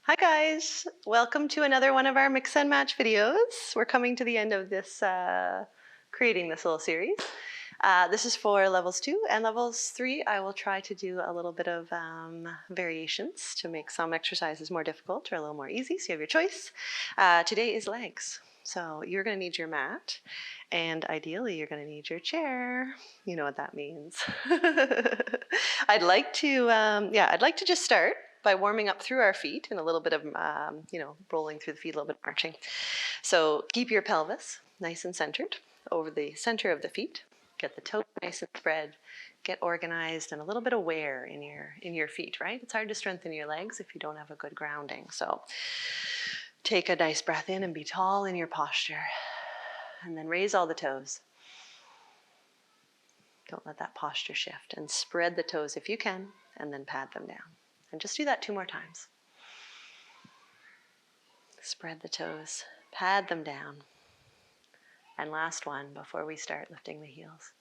Hi guys, welcome to another one of our mix and match videos. We're coming to the end of this, creating this little series. This is for levels 2 and levels 3. I will try to do a little bit of variations to make some exercises more difficult or a little more easy, so you have your choice. Today is legs. So you're going to need your mat, and ideally you're going to need your chair. You know what that means. I'd like to just start by warming up through our feet and a little bit of, rolling through the feet, a little bit of marching. So keep your pelvis nice and centered over the center of the feet. Get the toes nice and spread. Get organized and a little bit of wear in your feet, right? It's hard to strengthen your legs if you don't have a good grounding. So take a nice breath in and be tall in your posture. And then raise all the toes. Don't let that posture shift. And spread the toes if you can, and then pad them down. And just do that 2 more times. Spread the toes, pad them down. And last one before we start lifting the heels.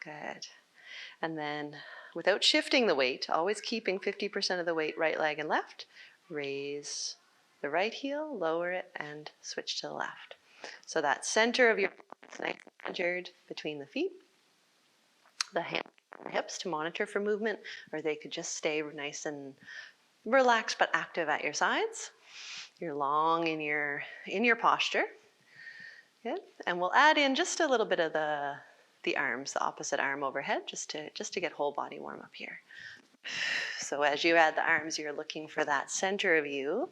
Good. And then without shifting the weight, always keeping 50% of the weight right leg and left, raise the right heel, lower it, and switch to the left. So that center of your is nice and centered between the feet, the hands and hips to monitor for movement, or they could just stay nice and relaxed but active at your sides. You're long in your posture. Good. And we'll add in just a little bit of the arms, the opposite arm overhead, just to get whole body warm up here. So as you add the arms, you're looking for that center of you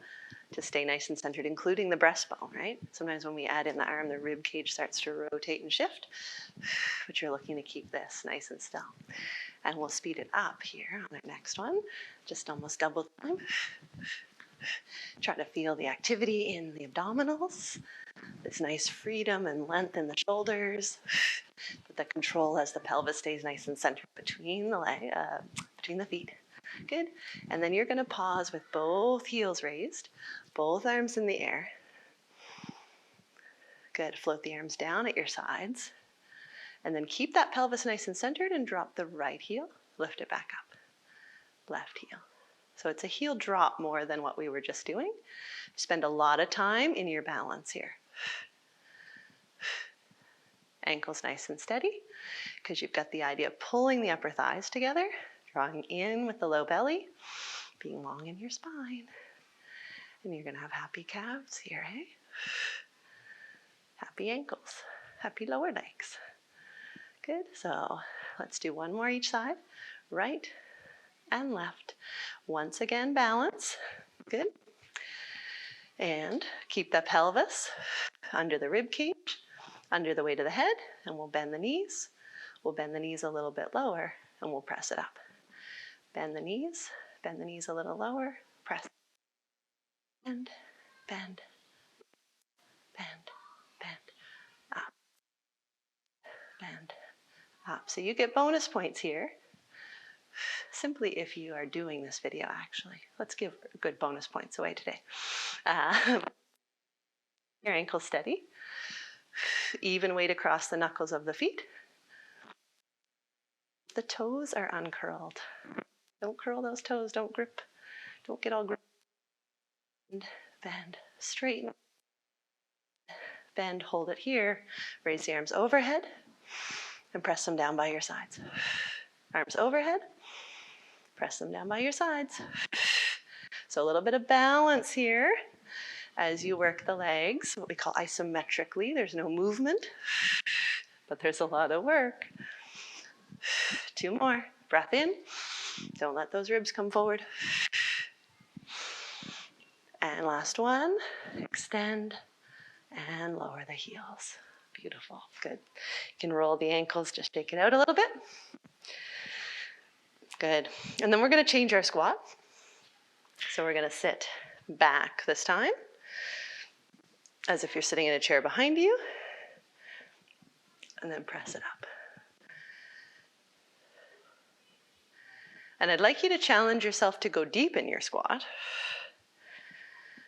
to stay nice and centered, including the breastbone, right? Sometimes when we add in the arm, the rib cage starts to rotate and shift, but you're looking to keep this nice and still. And we'll speed it up here on our next one, just almost double time. Try to feel the activity in the abdominals, this nice freedom and length in the shoulders, but the control as the pelvis stays nice and centered between the feet. Good. And then you're going to pause with both heels raised, both arms in the air. Good. Float the arms down at your sides. And then keep that pelvis nice and centered and drop the right heel, lift it back up. Left heel. So it's a heel drop more than what we were just doing. Spend a lot of time in your balance here. Ankles nice and steady, because you've got the idea of pulling the upper thighs together, drawing in with the low belly, being long in your spine. And you're going to have happy calves here, eh? Happy ankles, happy lower legs. Good. So let's do one more each side. Right and left. Once again, balance. Good. And keep the pelvis under the rib cage, under the weight of the head, and we'll bend the knees. We'll bend the knees a little bit lower, and we'll press it up. Bend the knees a little lower, press. Bend, bend, bend, bend, up, bend, up. So you get bonus points here. Simply if you are doing this video, actually. Let's give good bonus points away today. Your ankles steady. Even weight across the knuckles of the feet. The toes are uncurled. Don't curl those toes, don't grip. Don't get all gripped. Bend, straighten. Bend, hold it here. Raise the arms overhead and press them down by your sides. Arms overhead. Press them down by your sides. So a little bit of balance here as you work the legs, what we call isometrically. There's no movement, but there's a lot of work. 2 more. Breath in. Don't let those ribs come forward. And last one. Extend and lower the heels. Beautiful. Good. You can roll the ankles, just shake it out a little bit. Good. And then we're going to change our squat. So we're going to sit back this time, as if you're sitting in a chair behind you, and then press it up. And I'd like you to challenge yourself to go deep in your squat,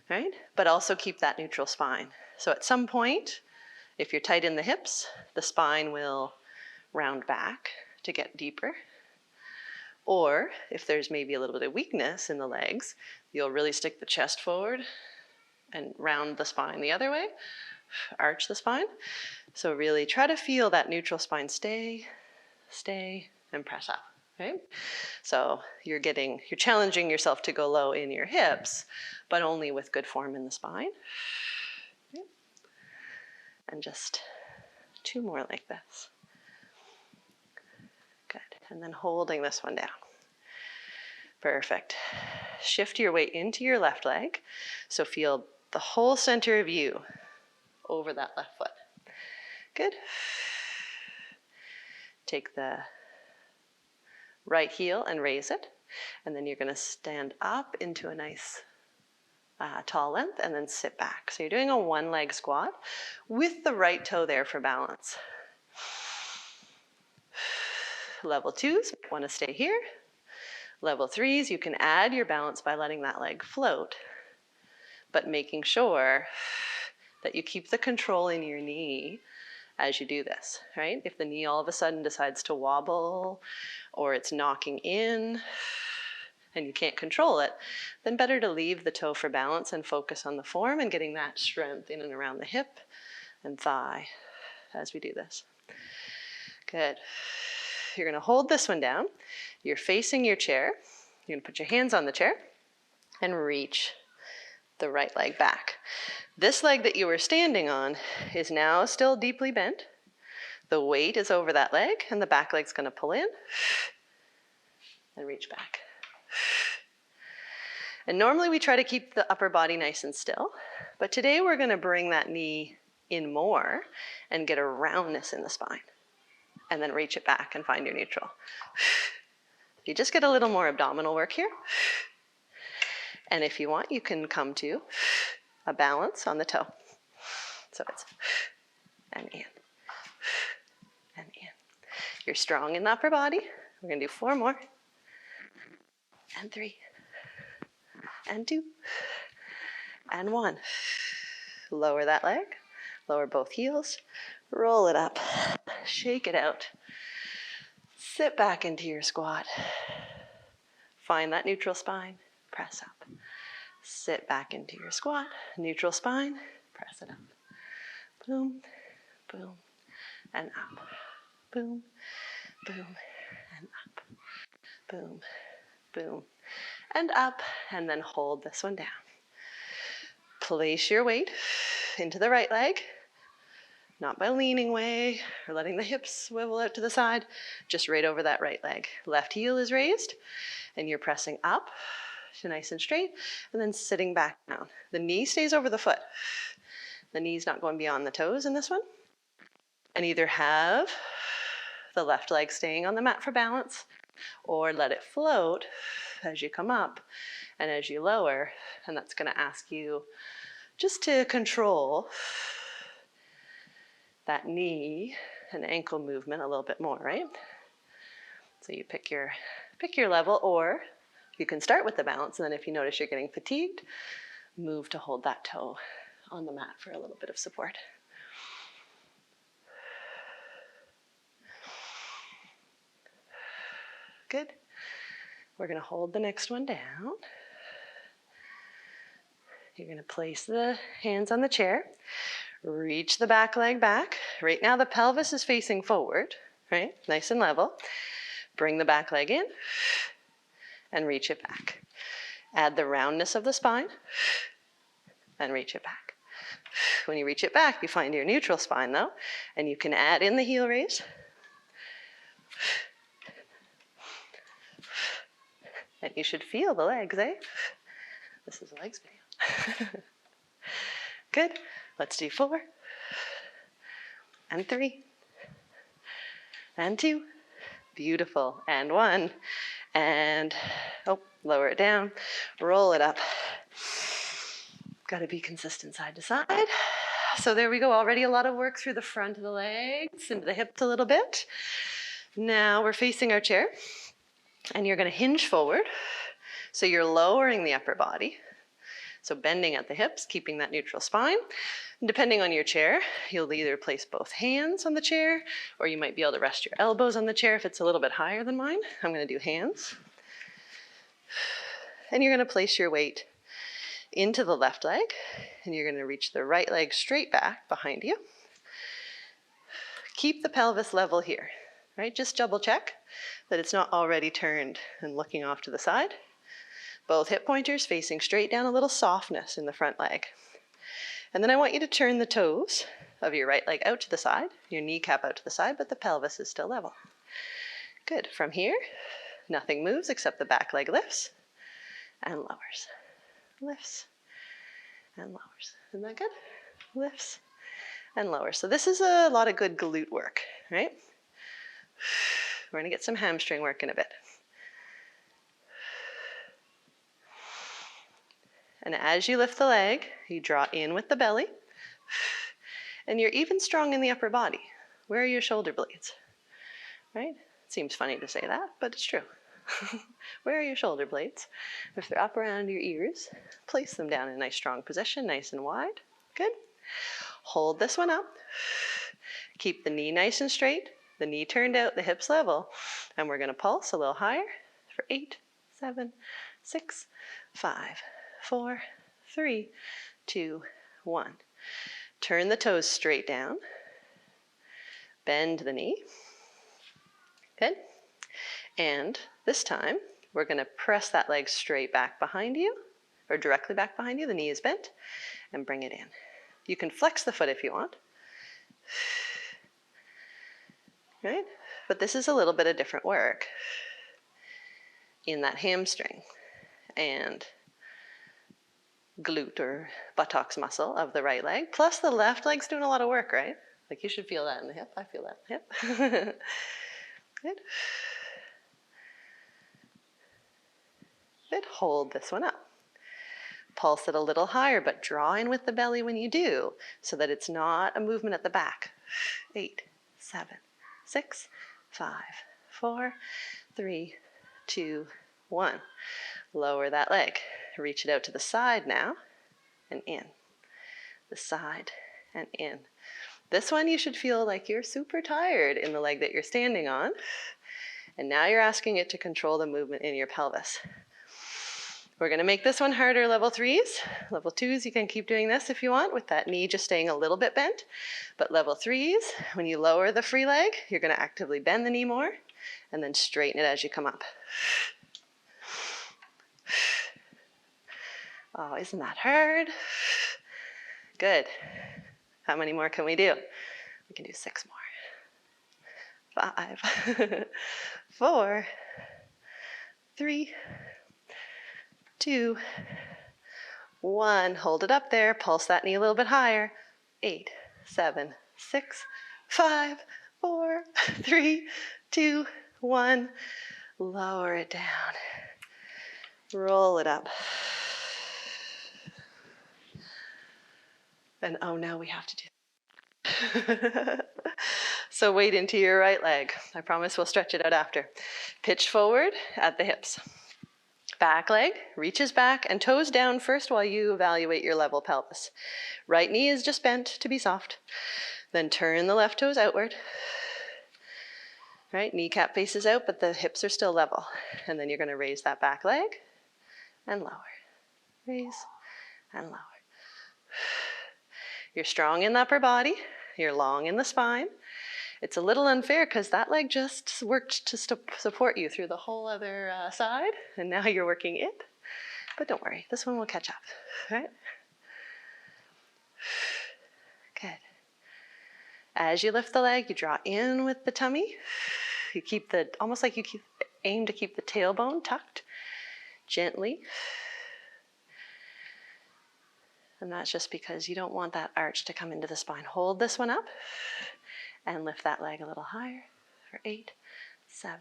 right? But also keep that neutral spine. So at some point, if you're tight in the hips, the spine will round back to get deeper. Or if there's maybe a little bit of weakness in the legs, you'll really stick the chest forward and round the spine the other way, arch the spine. So really try to feel that neutral spine stay, and press up, right? So you're challenging yourself to go low in your hips, but only with good form in the spine. Okay. And just 2 more like this. Good. And then holding this one down. Perfect. Shift your weight into your left leg. So feel the whole center of you over that left foot. Good. Take the right heel and raise it. And then you're going to stand up into a nice tall length and then sit back. So you're doing a 1-leg squat with the right toe there for balance. Level 2s want to stay here. Level 3s, you can add your balance by letting that leg float, but making sure that you keep the control in your knee as you do this, right? If the knee all of a sudden decides to wobble or it's knocking in and you can't control it, then better to leave the toe for balance and focus on the form and getting that strength in and around the hip and thigh as we do this. Good. You're going to hold this one down. You're facing your chair. You're going to put your hands on the chair and reach the right leg back. This leg that you were standing on is now still deeply bent. The weight is over that leg, and the back leg's going to pull in and reach back. And normally we try to keep the upper body nice and still, but today we're going to bring that knee in more and get a roundness in the spine. And then reach it back and find your neutral. You just get a little more abdominal work here. And if you want, you can come to a balance on the toe. So it's and in, and in. You're strong in the upper body. We're going to do 4 more. And 3. And 2. And 1. Lower that leg. Lower both heels. Roll it up. Shake it out. Sit back into your squat. Find that neutral spine. Press up. Sit back into your squat. Neutral spine. Press it up. Boom, boom, and up. Boom, boom, and up. Boom, boom, and up. And then hold this one down. Place your weight into the right leg. Not by leaning way or letting the hips swivel out to the side, just right over that right leg. Left heel is raised and you're pressing up to nice and straight and then sitting back down. The knee stays over the foot. The knee's not going beyond the toes in this one. And either have the left leg staying on the mat for balance or let it float as you come up and as you lower. And that's going to ask you just to control that knee and ankle movement a little bit more, right? So you pick your level, or you can start with the balance, and then if you notice you're getting fatigued, move to hold that toe on the mat for a little bit of support. Good. We're going to hold the next one down. You're going to place the hands on the chair. Reach the back leg back. Right now the pelvis is facing forward, right? Nice and level. Bring the back leg in and reach it back. Add the roundness of the spine and reach it back. When you reach it back, you find your neutral spine though, and you can add in the heel raise. And you should feel the legs, eh? This is a legs video. Good. Let's do 4. And 3. And 2. Beautiful. And 1. And, lower it down. Roll it up. Got to be consistent side to side. So there we go. Already a lot of work through the front of the legs, into the hips a little bit. Now we're facing our chair. And you're going to hinge forward. So you're lowering the upper body. So bending at the hips, keeping that neutral spine. And depending on your chair, you'll either place both hands on the chair, or you might be able to rest your elbows on the chair if it's a little bit higher than mine. I'm going to do hands. And you're going to place your weight into the left leg, and you're going to reach the right leg straight back behind you. Keep the pelvis level here, right? Just double check that it's not already turned and looking off to the side. Both hip pointers facing straight down, a little softness in the front leg. And then I want you to turn the toes of your right leg out to the side, your kneecap out to the side, but the pelvis is still level. Good. From here, nothing moves except the back leg lifts and lowers. Lifts and lowers. Isn't that good? Lifts and lowers. So this is a lot of good glute work, right? We're going to get some hamstring work in a bit. And as you lift the leg, you draw in with the belly, and you're even strong in the upper body. Where are your shoulder blades? Right? Seems funny to say that, but it's true. Where are your shoulder blades? If they're up around your ears, place them down in a nice strong position, nice and wide. Good. Hold this one up. Keep the knee nice and straight, the knee turned out, the hips level, and we're going to pulse a little higher for 8, 7, 6, 5, 4, 3, 2, 1. Turn the toes straight down. Bend the knee. Good. And this time, we're going to press that leg straight back behind you, or directly back behind you. The knee is bent, and bring it in. You can flex the foot if you want. Right? But this is a little bit of different work in that hamstring and glute or buttocks muscle of the right leg. Plus the left leg's doing a lot of work, right? Like you should feel that in the hip. I feel that in the hip. Good. Good. Hold this one up. Pulse it a little higher, but draw in with the belly when you do, so that it's not a movement at the back. 8, 7, 6, 5, 4, 3, 2, 1. Lower that leg. Reach it out to the side now and in. The side and in. This one you should feel like you're super tired in the leg that you're standing on. And now you're asking it to control the movement in your pelvis. We're going to make this one harder, level 3s. Level 2s, you can keep doing this if you want, with that knee just staying a little bit bent. But level 3s, when you lower the free leg, you're going to actively bend the knee more and then straighten it as you come up. Oh, isn't that hard? Good. How many more can we do? We can do 6 more. 5, 4, 3, 2, 1. Hold it up there. Pulse that knee a little bit higher. 8, 7, 6, 5, 4, 3, 2, 1. Lower it down. Roll it up. And oh no, we have to do. So weight into your right leg. I promise we'll stretch it out after. Pitch forward at the hips. Back leg reaches back and toes down first while you evaluate your level pelvis. Right knee is just bent to be soft. Then turn the left toes outward. Right, kneecap faces out, but the hips are still level. And then you're going to raise that back leg and lower. Raise and lower. You're strong in the upper body. You're long in the spine. It's a little unfair because that leg just worked to support you through the whole other side, and now you're working it. But don't worry, this one will catch up, right? Good. As you lift the leg, you draw in with the tummy. You keep almost like you aim to keep the tailbone tucked gently. And that's just because you don't want that arch to come into the spine. Hold this one up and lift that leg a little higher for 8, 7,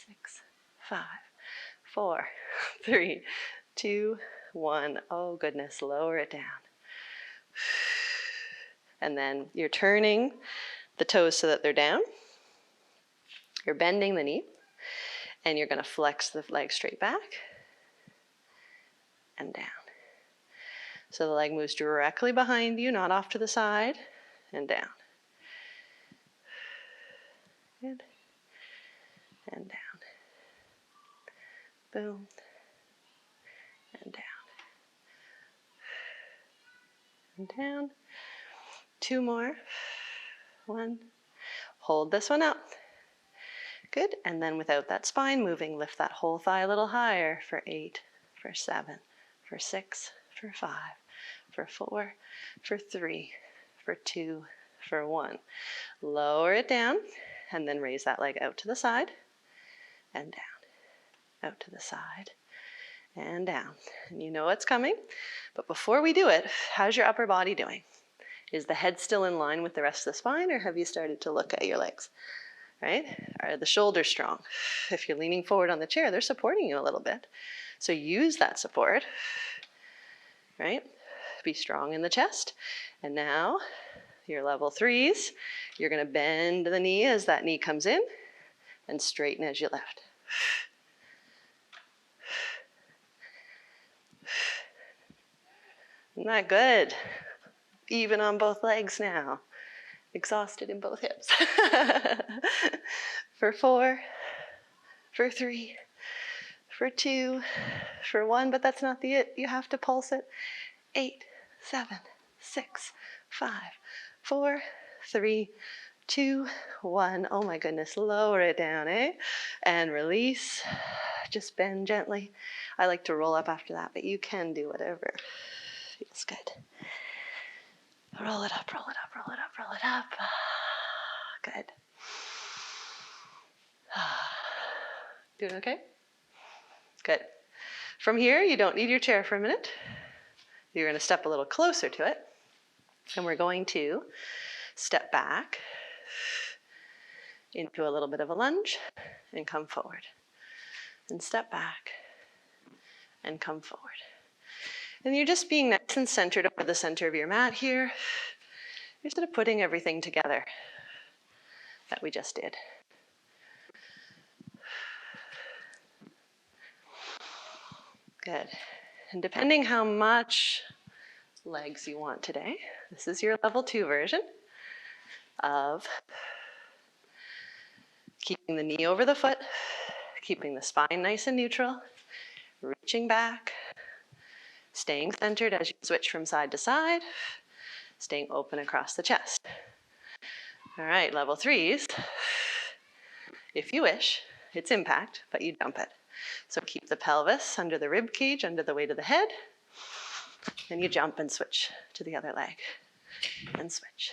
6, 5, 4, 3, 2, 1. Oh goodness, lower it down. And then you're turning the toes so that they're down. You're bending the knee, and you're going to flex the leg straight back and down. So the leg moves directly behind you, not off to the side, and down. Good. And down. Boom. And down. And down. 2 more. 1. Hold this one up. Good. And then without that spine moving, lift that whole thigh a little higher for 8, for 7, for 6, for 5, for 4, for 3, for 2, for 1. Lower it down and then raise that leg out to the side and down, out to the side and down. And you know what's coming. But before we do it, how's your upper body doing? Is the head still in line with the rest of the spine, or have you started to look at your legs? Right? Are the shoulders strong? If you're leaning forward on the chair, they're supporting you a little bit. So use that support, right? Be strong in the chest. And now, your level 3s, you're going to bend the knee as that knee comes in and straighten as you lift. Isn't that good? Even on both legs now. Exhausted in both hips. For 4, for 3, for 2, for 1, but that's not the it. You have to pulse it. 8, 7, 6, 5, 4, 3, 2, 1. Oh my goodness, lower it down, eh? And release. Just bend gently. I like to roll up after that, but you can do whatever feels good. Roll it up, roll it up, roll it up, roll it up. Good. Doing okay? Good. From here, you don't need your chair for a minute. You're going to step a little closer to it. And we're going to step back into a little bit of a lunge and come forward. And step back and come forward. And you're just being nice and centered over the center of your mat here. You're sort of putting everything together that we just did. Good. And depending how much legs you want today, this is your level 2 version of keeping the knee over the foot, keeping the spine nice and neutral, reaching back, staying centered as you switch from side to side, staying open across the chest. All right, level 3s. If you wish, it's impact, but you jump it. So keep the pelvis under the rib cage, under the weight of the head, and you jump and switch to the other leg, and switch.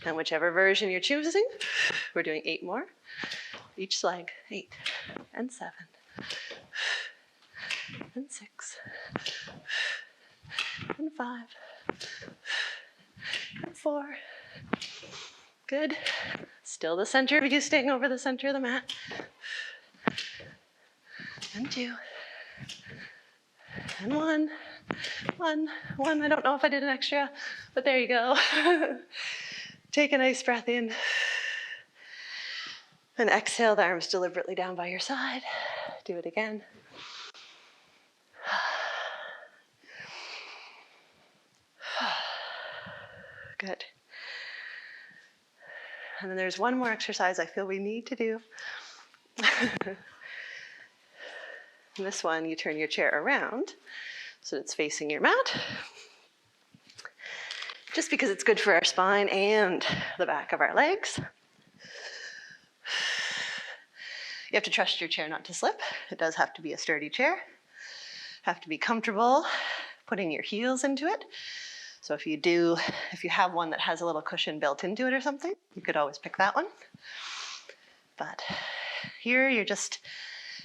And whichever version you're choosing, we're doing 8 more. Each leg, 8, and 7, and 6, and 5, and 4. Good. Still the center of you staying over the center of the mat. And 2, and 1, 1, 1. I don't know if I did an extra, but there you go. Take a nice breath in. And exhale the arms deliberately down by your side. Do it again. Good. And then there's one more exercise I feel we need to do. In this one, you turn your chair around so it's facing your mat. Just because it's good for our spine and the back of our legs. You have to trust your chair not to slip. It does have to be a sturdy chair. Have to be comfortable putting your heels into it. So if you have one that has a little cushion built into it or something, you could always pick that one. But here you're just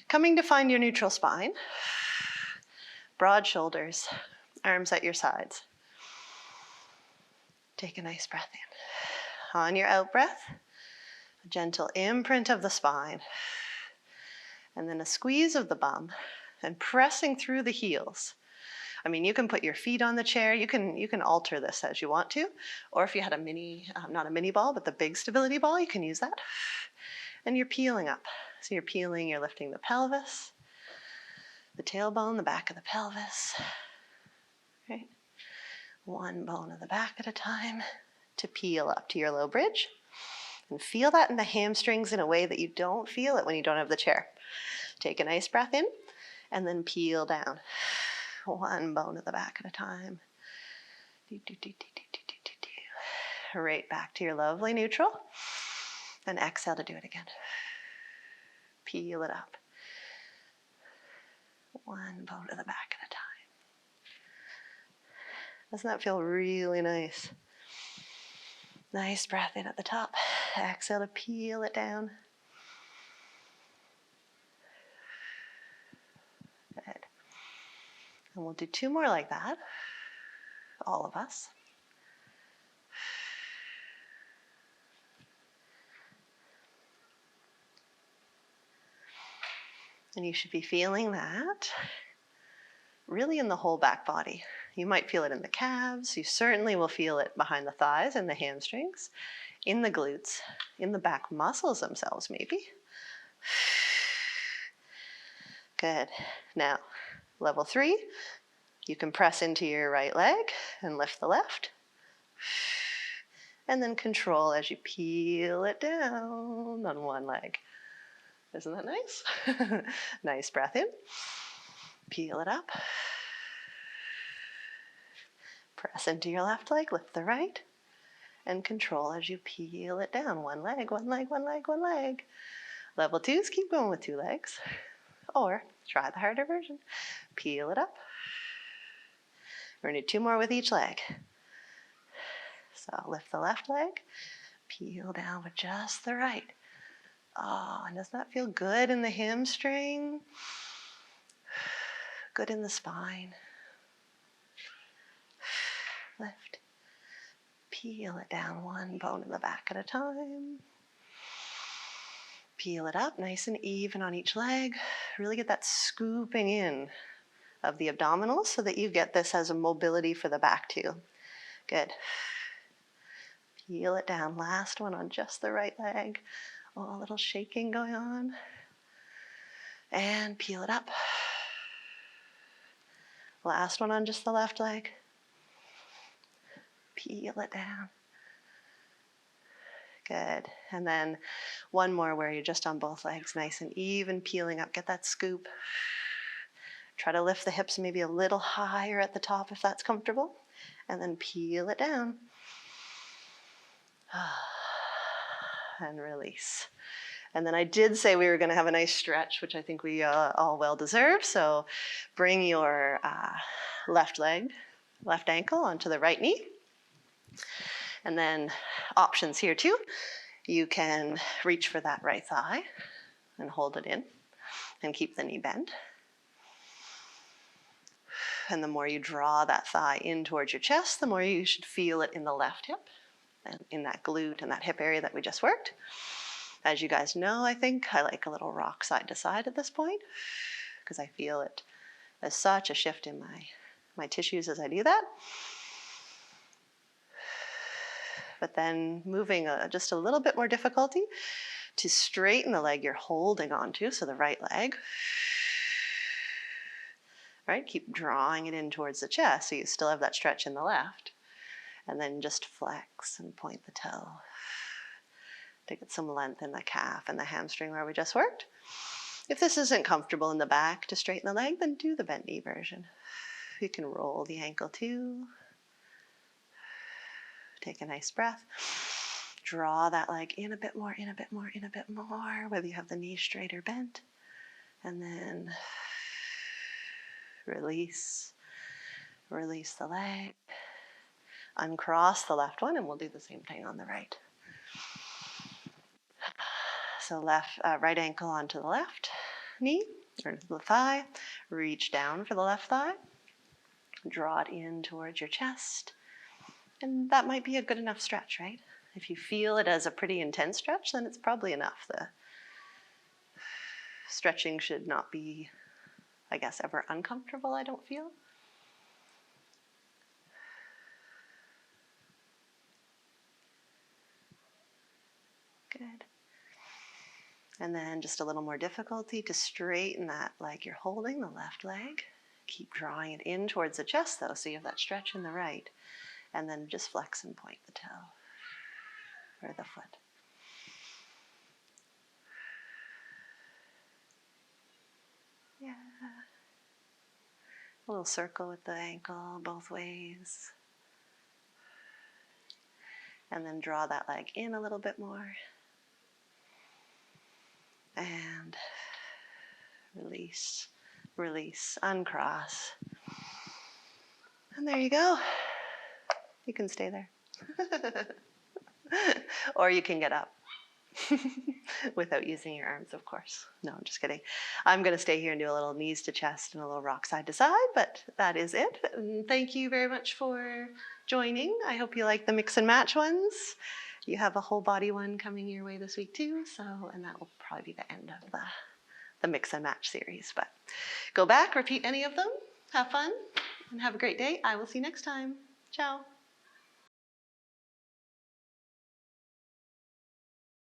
coming to find your neutral spine. Broad shoulders, arms at your sides. Take a nice breath in. On your out breath, a gentle imprint of the spine. And then a squeeze of the bum and pressing through the heels. I mean, you can put your feet on the chair. You can alter this as you want to. Or if you had a mini, not a mini ball, but the big stability ball, you can use that. And you're peeling up. So you're lifting the pelvis, the tailbone, the back of the pelvis. right? One bone of the back at a time to peel up to your low bridge. And feel that in the hamstrings in a way that you don't feel it when you don't have the chair. Take a nice breath in and then peel down. One bone of the back at a time. Right back to your lovely neutral. And exhale to do it again. Peel it up. One bone to the back at a time. Doesn't that feel really nice? Nice breath in at the top. Exhale to peel it down. Good. And we'll do 2 more like that. All of us. And you should be feeling that really in the whole back body. You might feel it in the calves. You certainly will feel it behind the thighs and the hamstrings, in the glutes, in the back muscles themselves maybe. Good. Now, level 3, you can press into your right leg and lift the left. And then control as you peel it down on one leg. Isn't that nice? Nice breath in. Peel it up. Press into your left leg, lift the right, and control as you peel it down. One leg, one leg, one leg, one leg. Level 2s, keep going with 2 legs. Or try the harder version. Peel it up. We're going to do 2 more with each leg. So lift the left leg, peel down with just the right. Oh, and doesn't that feel good in the hamstring? Good in the spine. Lift. Peel it down one bone in the back at a time. Peel it up nice and even on each leg. Really get that scooping in of the abdominals so that you get this as a mobility for the back too. Good. Peel it down. Last one on just the right leg. Oh, a little shaking going on. And peel it up. Last one on just the left leg. Peel it down. Good. And then one more where you're just on both legs, nice and even, peeling up. Get that scoop. Try to lift the hips maybe a little higher at the top if that's comfortable. And then peel it down. And release. And then I did say we were going to have a nice stretch, which I think we all well deserve. So bring your left leg, left ankle onto the right knee. And then options here too. You can reach for that right thigh and hold it in and keep the knee bent. And the more you draw that thigh in towards your chest, the more you should feel it in the left hip and in that glute and that hip area that we just worked. As you guys know, I think I like a little rock side to side at this point because I feel it as such a shift in my tissues as I do that. But then moving just a little bit more difficulty to straighten the leg you're holding onto, so the right leg. All right, keep drawing it in towards the chest so you still have that stretch in the left. And then just flex and point the toe to get some length in the calf and the hamstring where we just worked. If this isn't comfortable in the back to straighten the leg, then do the bent knee version. You can roll the ankle too. Take a nice breath. Draw that leg in a bit more, in a bit more, in a bit more, whether you have the knee straight or bent. And then release. Release the leg. Uncross the left one, and we'll do the same thing on the right. So right ankle onto the left knee, or the thigh. Reach down for the left thigh. Draw it in towards your chest. And that might be a good enough stretch, right? If you feel it as a pretty intense stretch, then it's probably enough. The stretching should not be, I guess, ever uncomfortable, I don't feel. Good. And then just a little more difficulty to straighten that leg you're holding, the left leg. Keep drawing it in towards the chest though, so you have that stretch in the right. And then just flex and point the toe or the foot. Yeah. A little circle with the ankle both ways. And then draw that leg in a little bit more. And release, release, uncross. And there you go. You can stay there. Or you can get up. Without using your arms, of course. No, I'm just kidding. I'm going to stay here and do a little knees to chest and a little rock side to side, but that is it. And thank you very much for joining. I hope you like the mix and match ones. You have a whole body one coming your way this week too, and that will probably be the end of the mix and match series. But go back, repeat any of them, have fun, and have a great day. I will see you next time. Ciao.